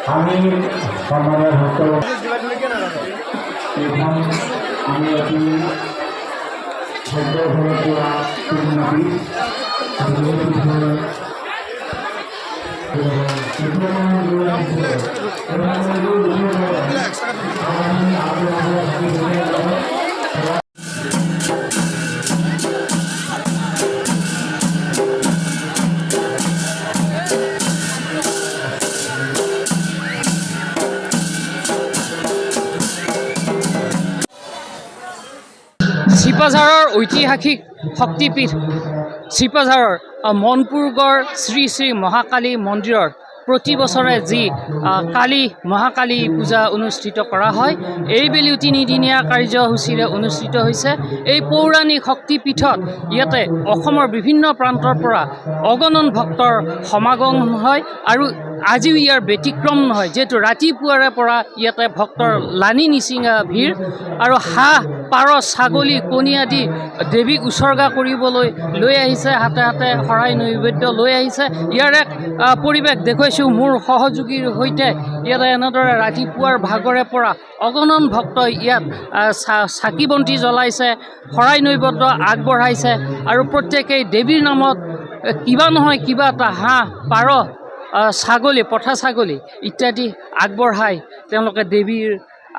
আমি সম্মানেৰ ভক্ত এখন আমি অতি সদ্য হয়ে যাওয়া নাবি চিপাঝাৰৰ ঐতিহাসিক শক্তিপীঠ চিপাঝাৰৰ মনপুৰগড় শ্ৰী শ্ৰী মহাকালী মন্দিৰৰ প্ৰতি বছৰে যি কালী মহাকালী পূজা অনুষ্ঠিত কৰা হয়, এইবেলিও তিনিদিনীয়া কাৰ্যসূচীৰে অনুষ্ঠিত হৈছে। এই পৌৰাণিক শক্তিপীঠত ইয়াতে অসমৰ বিভিন্ন প্ৰান্তৰ পৰা অগণন ভক্তৰ সমাগম হয় আৰু আজিও ইয়াৰ ব্যতিক্ৰম নহয়, যিহেতু ৰাতিপুৱাৰে পৰা ইয়াতে ভক্তৰ লানি নিচিঙা ভিৰ আৰু হাঁহ পাৰ ছাগলী কণী আদি দেৱীক উৎসৰ্গা কৰিবলৈ লৈ আহিছে, হাতে হাতে শৰাই নৈবেদ্য লৈ আহিছে। ইয়াৰ এক পৰিৱেশ দেখুৱাইছোঁ মোৰ সহযোগীৰ সৈতে। ইয়াতে এনেদৰে ৰাতিপুৱাৰ ভাগৰে পৰা অগণন ভক্তই ইয়াত চাকি বন্তি জ্বলাইছে, শৰাই নৈবেদ্য আগবঢ়াইছে আৰু প্ৰত্যেকেই দেৱীৰ নামত কিবা নহয় কিবা এটা হাঁহ পাৰ ছাগলী পঠা ছাগলী ইত্যাদি আগবঢ়াই তেওঁলোকে দেৱীৰ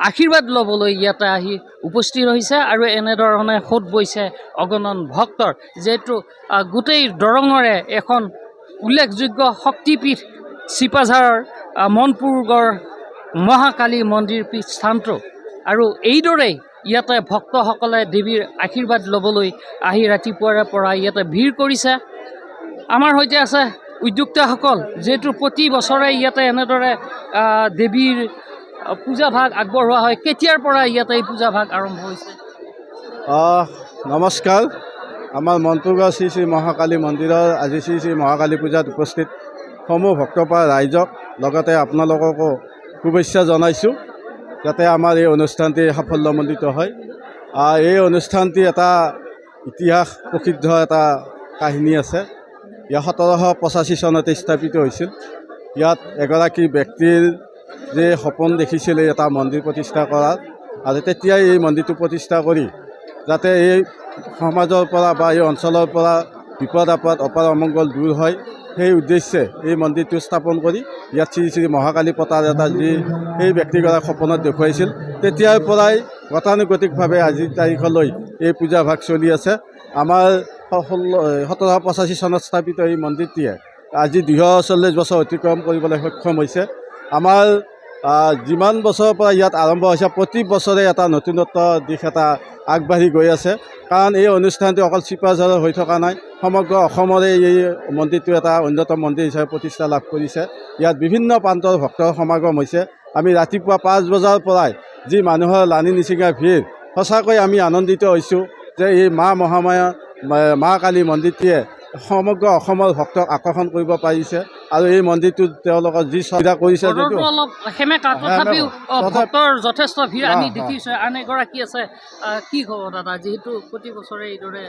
আশীৰ্বাদ ল'বলৈ ইয়াতে আহি উপস্থিত হৈছে আৰু এনেধৰণে সোঁত বৈছে অগণন ভক্তৰ। যিহেতু গোটেই দৰঙৰে এখন উল্লেখযোগ্য শক্তিপীঠ চিপাঝাৰৰ মনপুৰগড় মহাকালী মন্দিৰ পীঠ স্থানটো, আৰু এইদৰেই ইয়াতে ভক্তসকলে দেৱীৰ আশীৰ্বাদ ল'বলৈ আহি ৰাতিপুৱাৰে পৰা ইয়াতে ভিৰ কৰিছে। আমাৰ সৈতে আছে উদ্যোক্তাসকল, যিহেতু প্ৰতি বছৰে ইয়াতে এনেদৰে দেৱীৰ পূজা ভাগ আগবঢ়োৱা হয়। কেতিয়াৰ পৰা ইয়াতে এই পূজা ভাগ আৰম্ভ হৈছে? নমস্কাৰ। আমাৰ মনপুৰগড় শ্ৰী শ্ৰী মহাকালী মন্দিৰৰ আজি শ্ৰী শ্ৰী মহাকালী পূজাত উপস্থিত সমূহ ভক্তপৰা ৰাইজক লগতে আপোনালোককো শুভেচ্ছা জনাইছোঁ, যাতে আমাৰ এই অনুষ্ঠানটি সাফল্যমণ্ডিত হয়। এই অনুষ্ঠানটি এটা ইতিহাস প্ৰসিদ্ধ এটা কাহিনী আছে। ইয়াত 1785 চনতে স্থাপিত হৈছিল। ইয়াত এগৰাকী ব্যক্তিৰ যে সপোন দেখিছিল এটা মন্দিৰ প্ৰতিষ্ঠা কৰাৰ, আৰু তেতিয়াই এই মন্দিৰটো প্ৰতিষ্ঠা কৰি যাতে এই সমাজৰ পৰা বা এই অঞ্চলৰ পৰা বিপদ আপদ অপাৰ অমংগল দূৰ হয়, সেই উদ্দেশ্যে এই মন্দিৰটো স্থাপন কৰি ইয়াত শ্ৰী শ্ৰী মহাকালী পতাৰ এটা যি সেই ব্যক্তিগৰাকী সপোনত দেখুৱাইছিল, তেতিয়াৰ পৰাই গতানুগতিকভাৱে আজিৰ তাৰিখলৈ এই পূজা ভাগ চলি আছে। আমাৰ 1785 চনত স্থাপিত এই মন্দিৰটিয়ে আজি 240 বছৰ অতিক্ৰম কৰিবলৈ সক্ষম হৈছে। আমাৰ যিমান বছৰৰ পৰা ইয়াত আৰম্ভ হৈছে, প্ৰতি বছৰে এটা নতুনত্ব দিশ এটা আগবাঢ়ি গৈ আছে। কাৰণ এই অনুষ্ঠানটো অকল চিপাঝাৰৰ হৈ থকা নাই, সমগ্ৰ অসমৰে এই মন্দিৰটো এটা অন্যতম মন্দিৰ হিচাপে প্ৰতিষ্ঠা লাভ কৰিছে। ইয়াত বিভিন্ন প্ৰান্তৰ ভক্তৰ সমাগম হৈছে। আমি ৰাতিপুৱা 5 বজাৰ পৰাই যি মানুহৰ লানি নিচিঙা ভিৰ, সঁচাকৈ আমি আনন্দিত হৈছোঁ যে এই মহামায়া মা কালী মন্দিৰটিয়ে সমগ্ৰ অসমৰ ভক্তক আকৰ্ষণ কৰিব পাৰিছে আৰু এই মন্দিৰটো তেওঁলোকৰ যি সুবিধা কৰিছে অলপ সেমেকা, তথাপিও ভক্তৰ যথেষ্ট ভিৰ আমি দেখিছোঁ। আন এগৰাকী আছে, কি খবৰ দাদা? যিহেতু প্ৰতি বছৰে এইদৰে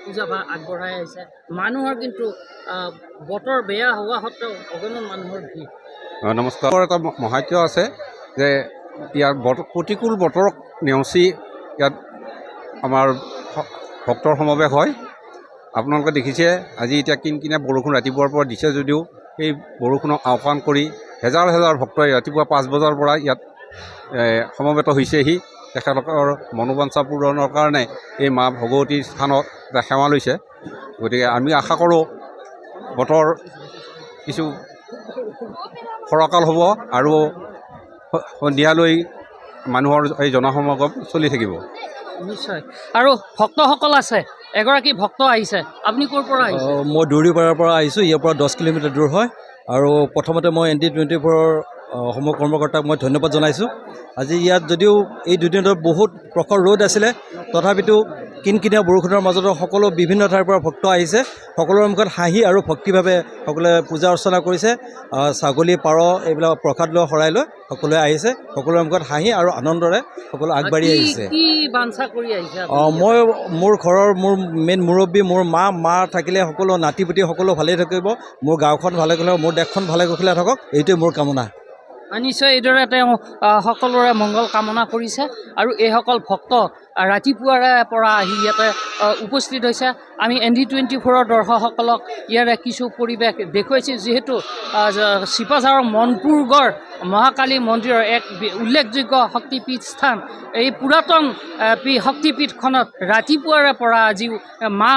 পূজা ভাগ আগবঢ়াই আহিছে, মানুহৰ কিন্তু বতৰ বেয়া হোৱা সত্ত্বেও অগণন মানুহৰ ভিৰ। নমস্কাৰ। এটা মহাত্য আছে যে ইয়াৰ প্ৰতিকূল বতৰক নেওচি ইয়াত আমাৰ ভক্তৰ সমাৱেশ হয়। আপোনালোকে দেখিছে আজি এতিয়া কিনকিনীয়া বৰষুণ ৰাতিপুৱাৰ পৰা দিছে যদিও সেই বৰষুণক আওকাণ কৰি হেজাৰ হেজাৰ ভক্তই ৰাতিপুৱা 5 বজাৰ পৰা ইয়াত সমবেত হৈছেহি। তেখেতলোকৰ মনোবাঞ্ছা পূৰণৰ কাৰণে এই মা ভগৱতীৰ স্থানত সেৱা লৈছে। গতিকে আমি আশা কৰোঁ বতৰ কিছু ফৰকাল হ'ব আৰু সন্ধিয়ালৈ মানুহৰ এই জনসমাগম চলি থাকিব। নিশ্চয়। আৰু ভক্তসকল আছে, এগৰাকী ভক্ত আহিছে, আপুনি ক'ৰ পৰা আহিছে? মই দৌৰিপাৰাৰ পৰা আহিছোঁ। ইয়াৰ পৰা 10 কিলোমিটাৰ দূৰ হয়। আৰু প্ৰথমতে মই ND24ৰ অসমৰ কৰ্মকৰ্তাক মই ধন্যবাদ জনাইছোঁ। আজি ইয়াত যদিও এই দুদিনত বহুত প্ৰখৰ ৰ'দ আছিলে, তথাপিতো কিনকিনীয়া বৰষুণৰ মাজতো সকলো বিভিন্ন ঠাইৰ পৰা ভক্ত আহিছে। সকলোৰে মুখত হাঁহি আৰু ভক্তিভাৱে সকলোৱে পূজা অৰ্চনা কৰিছে। ছাগলী পাৰ এইবিলাক প্ৰসাদ লৈ শৰাই লৈ সকলোৱে আহিছে। সকলোৰে মুখত হাঁহি আৰু আনন্দৰে সকলো আগবাঢ়ি আহিছে। মই মোৰ ঘৰৰ মেইন মুৰব্বী মোৰ মা থাকিলে সকলো নাতি পুতি সকলো ভালেই থাকিব, মোৰ গাঁওখন ভালে গ'লে মোৰ দেশখন ভালে গ'লে থাকক, এইটোৱে মোৰ কামনা। নিশ্চয় এইদৰে তেওঁ সকলোৰে মংগল কামনা কৰিছে আৰু এইসকল ভক্ত ৰাতিপুৱাৰে পৰা আহি ইয়াতে উপস্থিত হৈছে। আমি ND24 দৰ্শকসকলক ইয়াৰে কিছু পৰিৱেশ দেখুৱাইছোঁ, যিহেতু চিপাঝাৰৰ মনপুৰগড় মহাকালী মন্দিৰৰ এক উল্লেখযোগ্য শক্তিপীঠ স্থান। এই পুৰাতন শক্তিপীঠখনত ৰাতিপুৱাৰে পৰা আজিও মা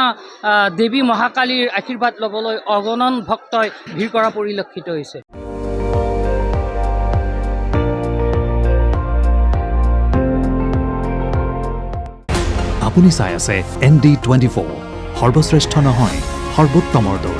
দেৱী মহাকালীৰ আশীৰ্বাদ ল'বলৈ অগণন ভক্তই ভিৰ কৰা পৰিলক্ষিত হৈছে। আপুনি চাই আছে ND24, সৰ্বশ্ৰেষ্ঠ নহয় সৰ্বোত্তমৰ দৌৰ।